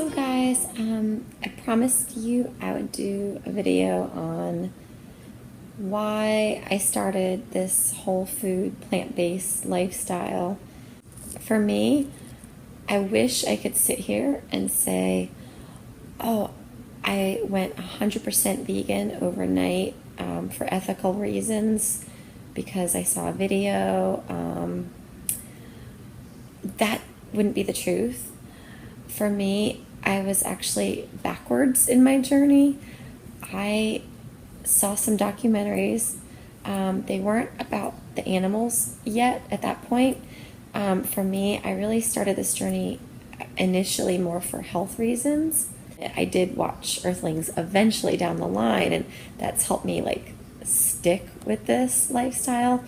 So guys, I promised you I would do a video on why I started this whole food plant-based lifestyle. For me, I wish I could sit here and say, oh, I went 100% vegan overnight for ethical reasons because I saw a video. That wouldn't be the truth. For me, I was actually backwards in my journey. I saw some documentaries. They weren't about the animals yet at that point. For me, I really started this journey initially more for health reasons. I did watch Earthlings eventually down the line, and that's helped me stick with this lifestyle.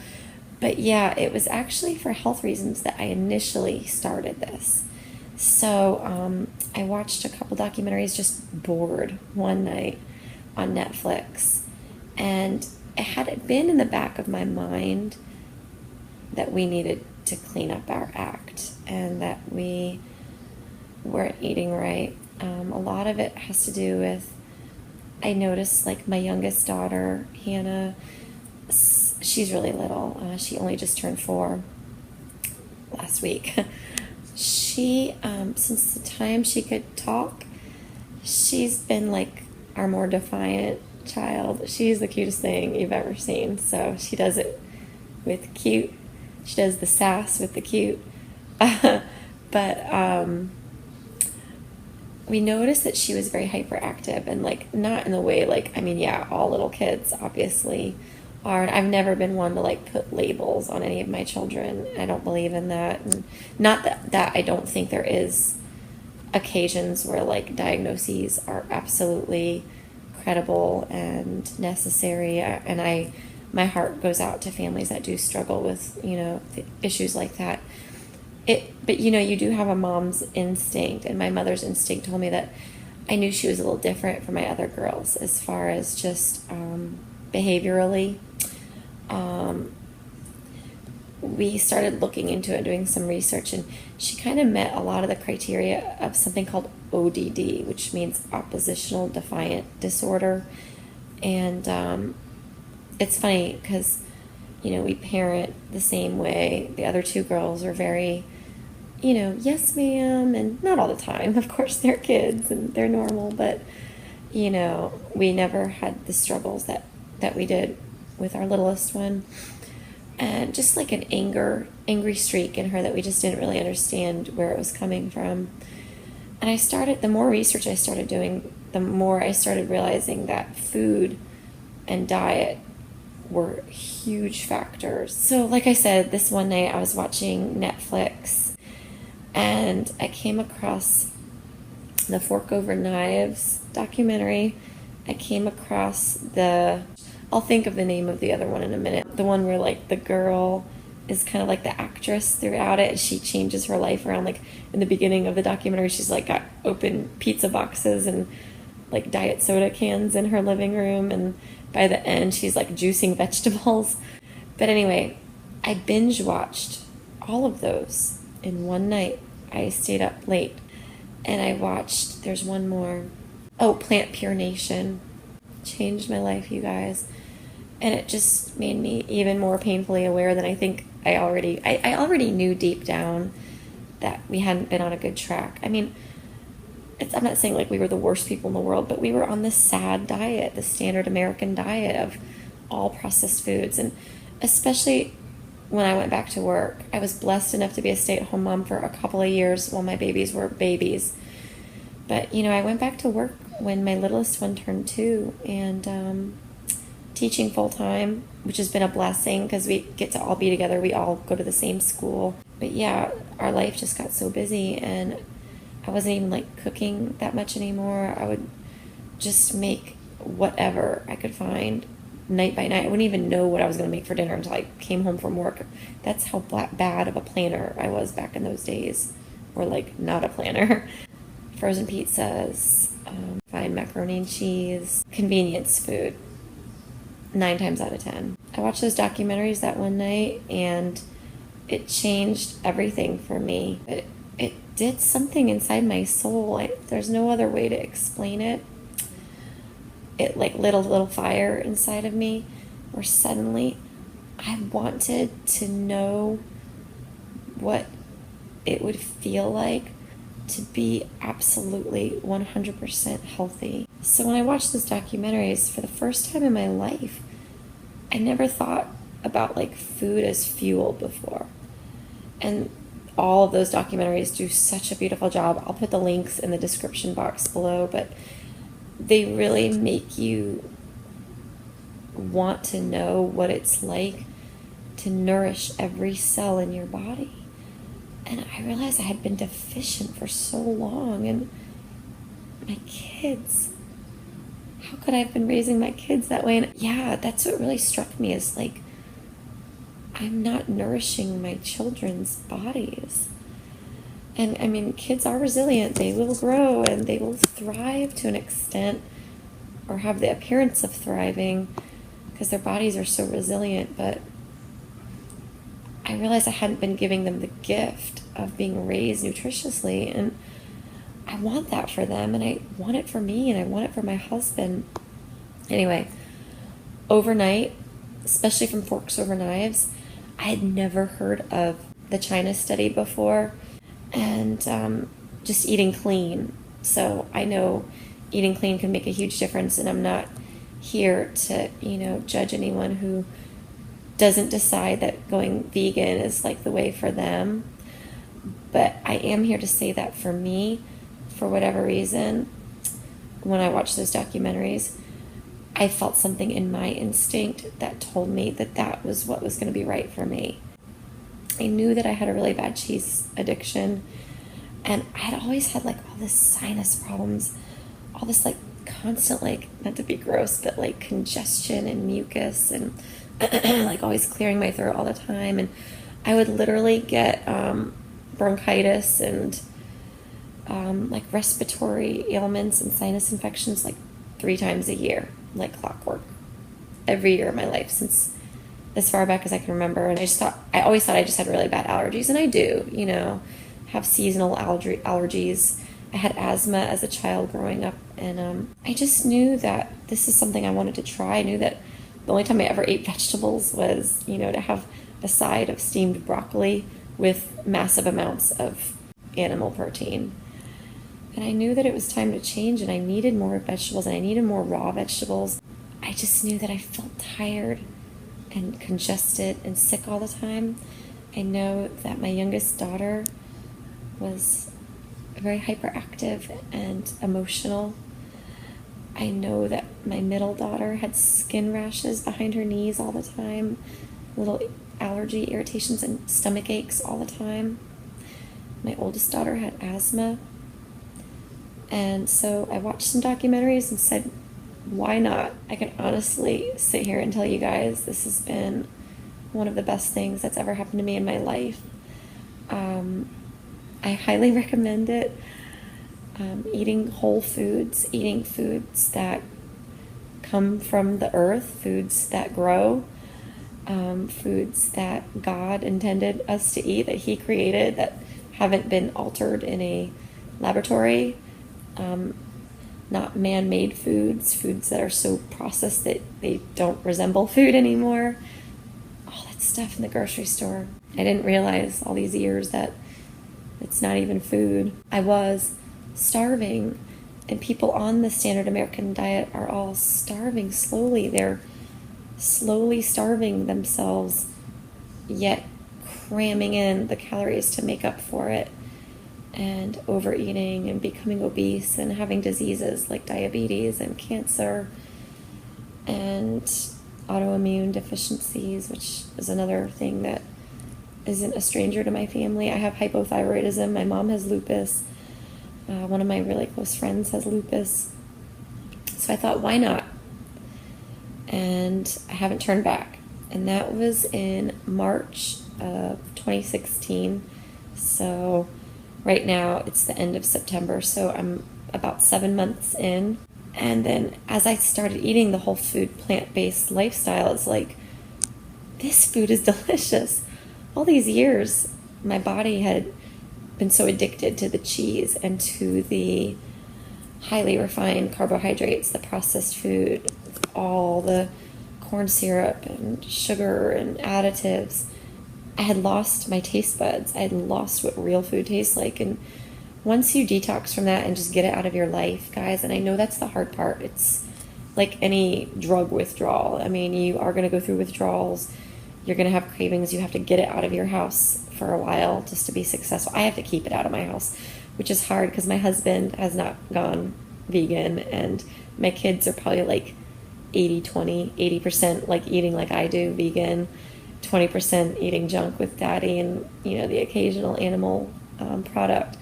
But yeah, it was actually for health reasons that I initially started this. So I watched a couple documentaries just bored one night on Netflix, and it had been in the back of my mind that we needed to clean up our act and that we weren't eating right. A lot of it has to do with, I noticed my youngest daughter, Hannah, she's really little. She only just turned 4 last week. She, since the time she could talk, she's been our more defiant child. She's the cutest thing you've ever seen. So she does it with cute. She does the sass with the cute. But we noticed that she was very hyperactive and not in the way yeah, all little kids obviously are. I've never been one to put labels on any of my children. I don't believe in that. And not that I don't think there is occasions where diagnoses are absolutely credible and necessary, and my heart goes out to families that do struggle with issues like that. But you do have a mom's instinct, and my mother's instinct told me that I knew she was a little different from my other girls as far as just behaviorally. We started looking into it, doing some research, and she kind of met a lot of the criteria of something called ODD, which means oppositional defiant disorder. And it's funny because we parent the same way. The other 2 girls are very yes ma'am, and not all the time, of course, they're kids and they're normal, but we never had the struggles that we did with our littlest one. And just an angry streak in her that we just didn't really understand where it was coming from. And the more research I started doing, the more I started realizing that food and diet were huge factors. So like I said, this one night I was watching Netflix and I came across the Fork Over Knives documentary. I came across I'll think of the name of the other one in a minute. The one where the girl is kind of the actress throughout it. She changes her life around. In the beginning of the documentary, she's got open pizza boxes and diet soda cans in her living room, and by the end she's juicing vegetables. But anyway, I binge watched all of those in one night. I stayed up late and I watched, there's one more. Oh, Plant Pure Nation. Changed my life, you guys. And it just made me even more painfully aware than I think I already knew deep down that we hadn't been on a good track. I mean, I'm not saying we were the worst people in the world, but we were on this sad diet, the standard American diet of all processed foods. And especially when I went back to work, I was blessed enough to be a stay-at-home mom for a couple of years while my babies were babies. But, I went back to work when my littlest one turned 2, and teaching full-time, which has been a blessing because we get to all be together. We all go to the same school. But yeah, our life just got so busy, and I wasn't even cooking that much anymore. I would just make whatever I could find night by night. I wouldn't even know what I was going to make for dinner until I came home from work. That's how bad of a planner I was back in those days. Or not a planner. Frozen pizzas, fine macaroni and cheese, convenience food, 9 times out of 10. I watched those documentaries that one night, and it changed everything for me. it did something inside my soul. There's no other way to explain it. It like lit a little fire inside of me, where suddenly I wanted to know what it would feel like to be absolutely 100% healthy. So when I watched those documentaries for the first time in my life, I never thought about like food as fuel before. And all of those documentaries do such a beautiful job. I'll put the links in the description box below, but they really make you want to know what it's like to nourish every cell in your body. And I realized I had been deficient for so long. And my kids, how could I have been raising my kids that way? And yeah, that's what really struck me, is like, I'm not nourishing my children's bodies. And I mean, kids are resilient. They will grow and they will thrive to an extent, or have the appearance of thriving, because their bodies are so resilient. But I realized I hadn't been giving them the gift of being raised nutritiously. And I want that for them, and I want it for me, and I want it for my husband. Anyway, overnight, especially from Forks Over Knives, I had never heard of the China study before, and just eating clean. So I know eating clean can make a huge difference, and I'm not here to, judge anyone who doesn't decide that going vegan is like the way for them. But I am here to say that for me, for whatever reason, when I watched those documentaries, I felt something in my instinct that told me that that was what was going to be right for me. I knew that I had a really bad cheese addiction, and I had always had like all this sinus problems, all this like constant, like, not to be gross, but like congestion and mucus, and like always clearing my throat all the time. And I would literally get bronchitis and like respiratory ailments and sinus infections like 3 times a year, like clockwork, every year of my life since as far back as I can remember. And I always thought I just had really bad allergies, and I do, have seasonal allergies. I had asthma as a child growing up, and I just knew that this is something I wanted to try. I knew that the only time I ever ate vegetables was, to have a side of steamed broccoli with massive amounts of animal protein. And I knew that it was time to change, and I needed more vegetables, and I needed more raw vegetables. I just knew that I felt tired and congested and sick all the time. I know that my youngest daughter was very hyperactive and emotional. I know that my middle daughter had skin rashes behind her knees all the time, little allergy irritations and stomach aches all the time. My oldest daughter had asthma. And so I watched some documentaries and said, why not? I can honestly sit here and tell you guys this has been one of the best things that's ever happened to me in my life. I highly recommend it. Eating whole foods, eating foods that come from the earth, foods that grow, foods that God intended us to eat, that He created, that haven't been altered in a laboratory. Not man-made foods that are so processed that they don't resemble food anymore. All that stuff in the grocery store. I didn't realize all these years that it's not even food. I was starving, and people on the standard American diet are all starving slowly. They're slowly starving themselves, yet cramming in the calories to make up for it, and overeating and becoming obese and having diseases like diabetes and cancer and autoimmune deficiencies, which is another thing that isn't a stranger to my family. I have hypothyroidism. My mom has lupus. One of my really close friends has lupus. So I thought, why not? And I haven't turned back. And that was in March of 2016. So right now it's the end of September. So I'm about 7 months in. And then as I started eating the whole food, plant-based lifestyle, it's like, this food is delicious. All these years, my body had been so addicted to the cheese and to the highly refined carbohydrates, the processed food, all the corn syrup and sugar and additives. I had lost my taste buds. I had lost what real food tastes like. And once you detox from that and just get it out of your life, guys, and I know that's the hard part. It's like any drug withdrawal. I mean, you are going to go through withdrawals. You're going to have cravings. You have to get it out of your house for a while just to be successful. I have to keep it out of my house, which is hard because my husband has not gone vegan, and my kids are probably like 80-20, 80% like eating like I do, vegan, 20% eating junk with daddy and, you know, the occasional animal product.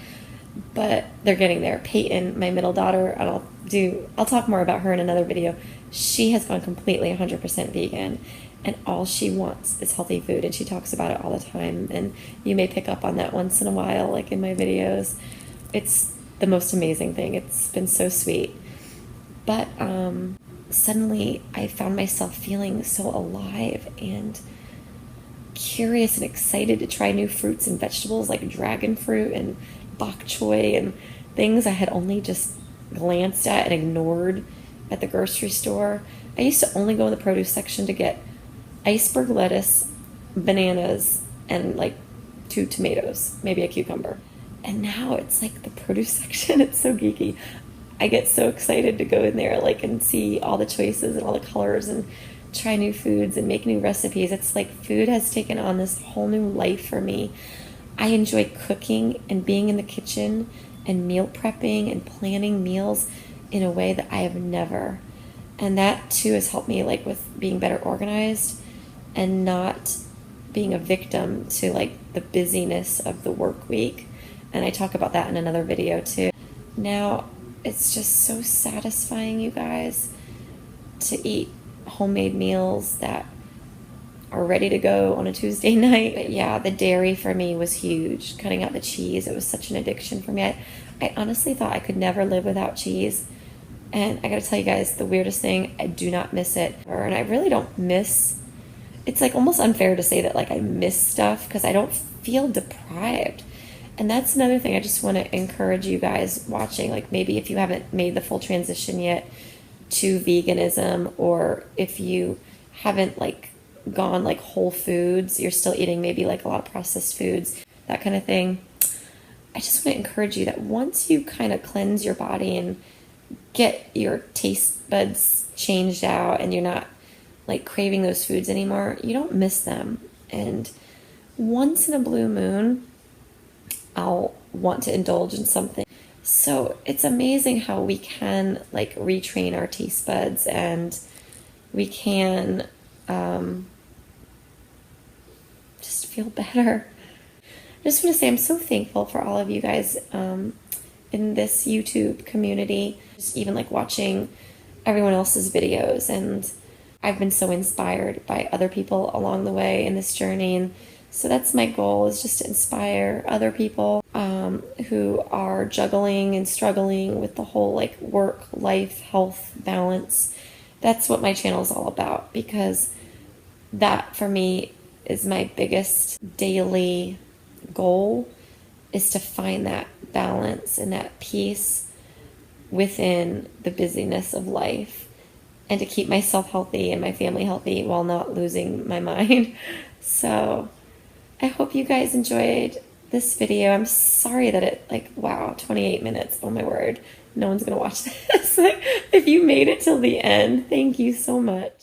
But they're getting there. Peyton, my middle daughter, and I'll talk more about her in another video. She has gone completely 100% vegan, and all she wants is healthy food, and she talks about it all the time. And you may pick up on that once in a while, like in my videos. It's the most amazing thing. It's been so sweet. But suddenly I found myself feeling so alive and curious and excited to try new fruits and vegetables like dragon fruit and bok choy and things I had only just glanced at and ignored at the grocery store. I used to only go in the produce section to get iceberg lettuce, bananas, and like 2 tomatoes, maybe a cucumber. And now it's like the produce section. It's so geeky. I get so excited to go in there like and see all the choices and all the colors and try new foods and make new recipes. It's like food has taken on this whole new life for me. I enjoy cooking and being in the kitchen and meal prepping and planning meals in a way that I have never. And that too has helped me like with being better organized and not being a victim to like the busyness of the work week. And I talk about that in another video too. Now, it's just so satisfying, you guys, to eat homemade meals that are ready to go on a Tuesday night. But yeah, the dairy for me was huge. Cutting out the cheese, it was such an addiction for me. I honestly thought I could never live without cheese. And I gotta tell you guys, the weirdest thing, I do not miss it. And I really don't miss, it's like almost unfair to say that like I miss stuff because I don't feel deprived. And that's another thing I just want to encourage you guys watching, like maybe if you haven't made the full transition yet to veganism, or if you haven't like gone like whole foods, you're still eating maybe like a lot of processed foods, that kind of thing. I just want to encourage you that once you kind of cleanse your body and get your taste buds changed out and you're not like craving those foods anymore, you don't miss them. And once in a blue moon, I'll want to indulge in something. So it's amazing how we can like retrain our taste buds, and we can just feel better. I just want to say I'm so thankful for all of you guys in this YouTube community, just even like watching everyone else's videos. And I've been so inspired by other people along the way in this journey. And so that's my goal, is just to inspire other people who are juggling and struggling with the whole like work, life, health balance. That's what my channel is all about, because that for me is my biggest daily goal, is to find that balance and that peace within the busyness of life, and to keep myself healthy and my family healthy while not losing my mind. So I hope you guys enjoyed this video. I'm sorry that it like, wow, 28 minutes. Oh my word. No one's going to watch this. If you made it till the end, thank you so much.